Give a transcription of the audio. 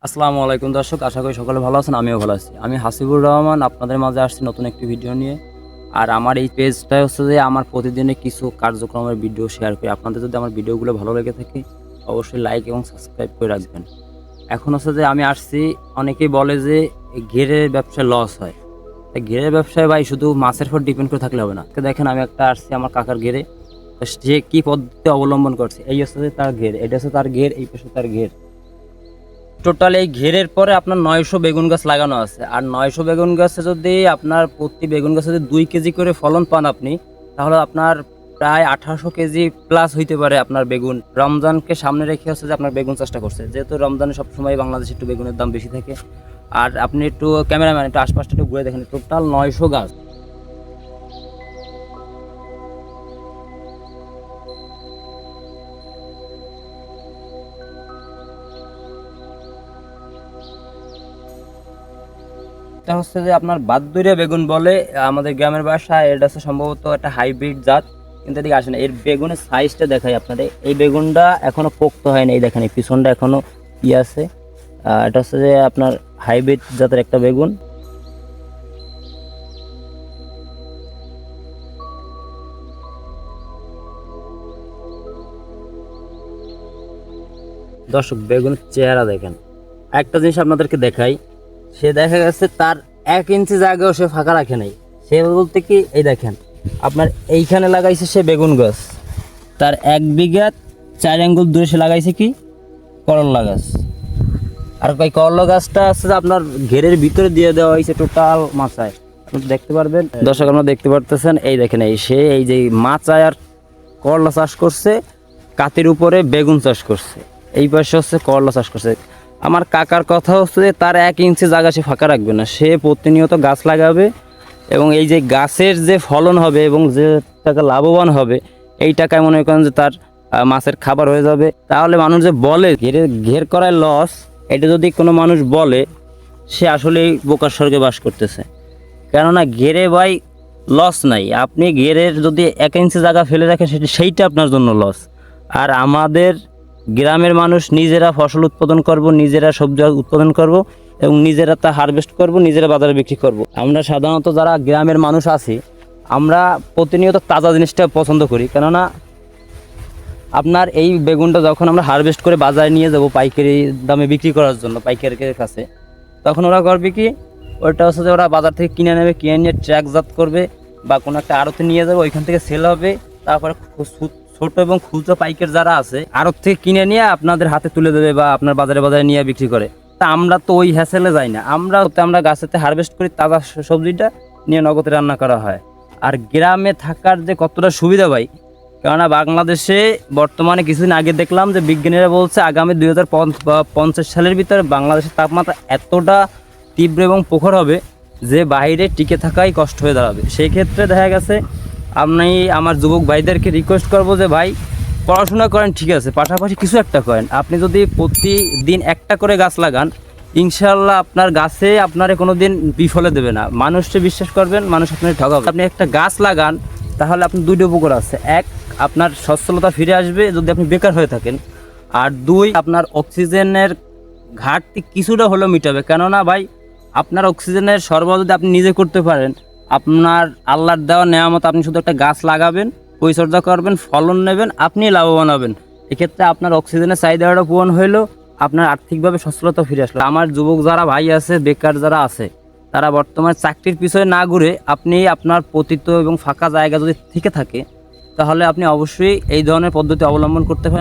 আসসালামু আলাইকুম দর্শক, আশা করি সকলে ভালো আছেন। আমিও ভালো আছি। আমি হাসিবুর রহমান আপনাদের মাঝে আসছি নতুন একটি ভিডিও নিয়ে। আর আমার এই পেজটা হচ্ছে যে আমার প্রতিদিনের কিছু কার্যক্রমের ভিডিও শেয়ার করি। আপনাদের যদি আমার ভিডিওগুলো ভালো লেগে থাকে অবশ্যই লাইক এবং সাবস্ক্রাইব করে রাখবেন। এখন হচ্ছে যে আমি আসছি, অনেকেই বলে যে ঘেরের ব্যবসায় লস হয়। ঘেরের ব্যবসায় ভাই শুধু মাছের উপর ডিপেন্ড করে থাকলে হবে না। দেখেন আমি একটা আসছি আমার কাকার ঘেরে, সে কী পদ্ধতি অবলম্বন করছে। এই হচ্ছে যে তার ঘের, এটা হচ্ছে তার ঘের, এই পাশে তার ঘের। টোটাল এই ঘেরের পরে আপনার 900 বেগুন গাছ লাগানো আছে। আর 900 বেগুন গাছে যদি আপনার প্রতি বেগুন গাছে যদি 2 কেজি করে ফলন পান আপনি, তাহলে আপনার প্রায় 1800 কেজি প্লাস হইতে পারে আপনার বেগুন। রমজানকে সামনে রেখে হচ্ছে যে আপনার বেগুন চাষটা করছে, যেহেতু রমজানে সবসময় বাংলাদেশে একটু বেগুনের দাম বেশি থাকে। আর আপনি একটু ক্যামেরাম্যান একটু আশপাশটা একটু ঘুরে দেখেন, টোটাল 900 গাছ। এটা হচ্ছে যে আপনার বাদুড়িয়া বেগুন বলে আমাদের গ্রামের ভাষায়। এটা হচ্ছে সম্ভবত একটা হাইব্রিড জাত, কিন্তু এদিকে আসে না। এর বেগুনের সাইজটা দেখাই আপনাদের। এই বেগুনটা এখনো পোক্ত হয়নি, এই দেখেন এই পিছনটা এখনো আছে। এটা হচ্ছে যে আপনার হাইব্রিড জাতের একটা বেগুন। দর্শক বেগুনের চেহারা দেখেন। একটা জিনিস আপনাদেরকে দেখাই, সে দেখা গেছে তার 1 ইঞ্চি জায়গাও সে ফাঁকা রাখে নাই। সে বলতে কি, এই দেখেন আপনার এইখানে লাগাইছে সে বেগুন গাছ, তার 1 বিঘা 4 আঙ্গুল দূরে সে লাগাইছে কি করলা গাছ। আর ওই করলা গাছটা আছে আপনার ঘেরের ভিতরে দিয়ে দেওয়া হয়েছে টোটাল মাচায়। আপনি দেখতে পারবেন দর্শক, আপনারা দেখতে পারতেছেন। এই দেখেন এই যে মাচায় আর করলা চাষ করছে, কাতির উপরে বেগুন চাষ করছে, এই পাশে হচ্ছে করলা চাষ করছে। আমার কাকার কথা হচ্ছে তার 1 ইঞ্চি জায়গা সে ফাঁকা রাখবে না, সে প্রতিনিয়ত গাছ লাগাবে। এবং এই যে গাছের যে ফলন হবে এবং যে টাকা লাভবান হবে, এই টাকায় মনে করেন যে তার মাছের খাবার হয়ে যাবে। তাহলে মানুষ যে বলে ঘের করায় লস, এটা যদি কোনো মানুষ বলে সে আসলেই বোকার স্বর্গে বাস করতেছে। কেননা ঘেরে ভাই লস নাই। আপনি ঘেরের যদি 1 ইঞ্চি জায়গা ফেলে রাখেন সেইটা আপনার জন্য লস। আর আমাদের গ্রামের মানুষ নিজেরা ফসল উৎপাদন করব, নিজেরা সবজি উৎপাদন করব এবং নিজেরা তা হারভেস্ট করব, নিজেরা বাজারে বিক্রি করব। আমরা সাধারণত যারা গ্রামের মানুষ আছি, আমরা প্রতিনিয়ত তাজা জিনিসটা পছন্দ করি। কেননা আপনার এই বেগুনটা যখন আমরা হারভেস্ট করে বাজারে নিয়ে যাব পাইকারি দামে বিক্রি করার জন্য পাইকারের কাছে, তখন ওরা করবে কি, ওইটা হচ্ছে যে ওরা বাজার থেকে কিনে নেবে, কিনে নিয়ে ট্র্যাকজাত করবে বা কোনো একটা আড়তে নিয়ে যাবে, ওইখান থেকে সেল হবে। তারপরে ছোট এবং খুচরো পাইকার যারা আছে আড়ত থেকে কিনে নিয়ে আপনাদের হাতে তুলে দেবে বা আপনার বাজারে বাজারে নিয়ে বিক্রি করে। তা আমরা তো ওই হ্যাসেলে যাই না, আমরা গাছেতে হারভেস্ট করি, তাজা সবজিটা নিয়ে নগদে রান্না করা হয়। আর গ্রামে থাকার যে কতটা সুবিধা ভাই, কেননা বাংলাদেশে বর্তমানে কিছুদিন আগে দেখলাম যে বিজ্ঞানীরা বলছে আগামী 2050 সালের ভিতরে বাংলাদেশের তাপমাত্রা এতটা তীব্র এবং প্রখর হবে যে বাইরে টিকে থাকাই কষ্ট হয়ে দাঁড়াবে। সেই ক্ষেত্রে দেখা গেছে আমি আমার যুবক ভাইদেরকে রিকোয়েস্ট করবো যে ভাই পড়াশোনা করেন ঠিক আছে, পাশাপাশি কিছু একটা করেন। আপনি যদি প্রতিদিন একটা করে গাছ লাগান, ইনশাল্লাহ আপনার গাছে আপনারে কোনো দিন বিফলে দেবে না। মানুষকে বিশ্বাস করবেন, মানুষ আপনার ঠকাবে। আপনি একটা গাছ লাগান, তাহলে আপনার 2টি উপকার আছে। 1, আপনার সচ্ছলতা ফিরে আসবে যদি আপনি বেকার হয়ে থাকেন। আর 2, আপনার অক্সিজেনের ঘাটতি কিছুটা হলেও মিটাবে। কেননা ভাই আপনার অক্সিজেনের সরবরাহ যদি আপনি নিজে করতে পারেন, আপনার আল্লাহর দেওয়া নেয়ামত, আপনি শুধু একটা গাছ লাগাবেন, পরিচর্যা করবেন, ফলন নেবেন, আপনি লাভবান হবেন। এক্ষেত্রে আপনার অক্সিজেনের চাহিদাটা পূরণ হইলেও আপনার আর্থিকভাবে সচ্ছলতা ফিরে আসলো। আমার যুবক যারা ভাই আছে, বেকার যারা আছে, তারা বর্তমানে চাকরির পিছনে না ঘুরে আপনি আপনার পতিত এবং ফাঁকা জায়গা যদি থেকে থাকে, তাহলে আপনি অবশ্যই এই ধরনের পদ্ধতি অবলম্বন করতে পারেন।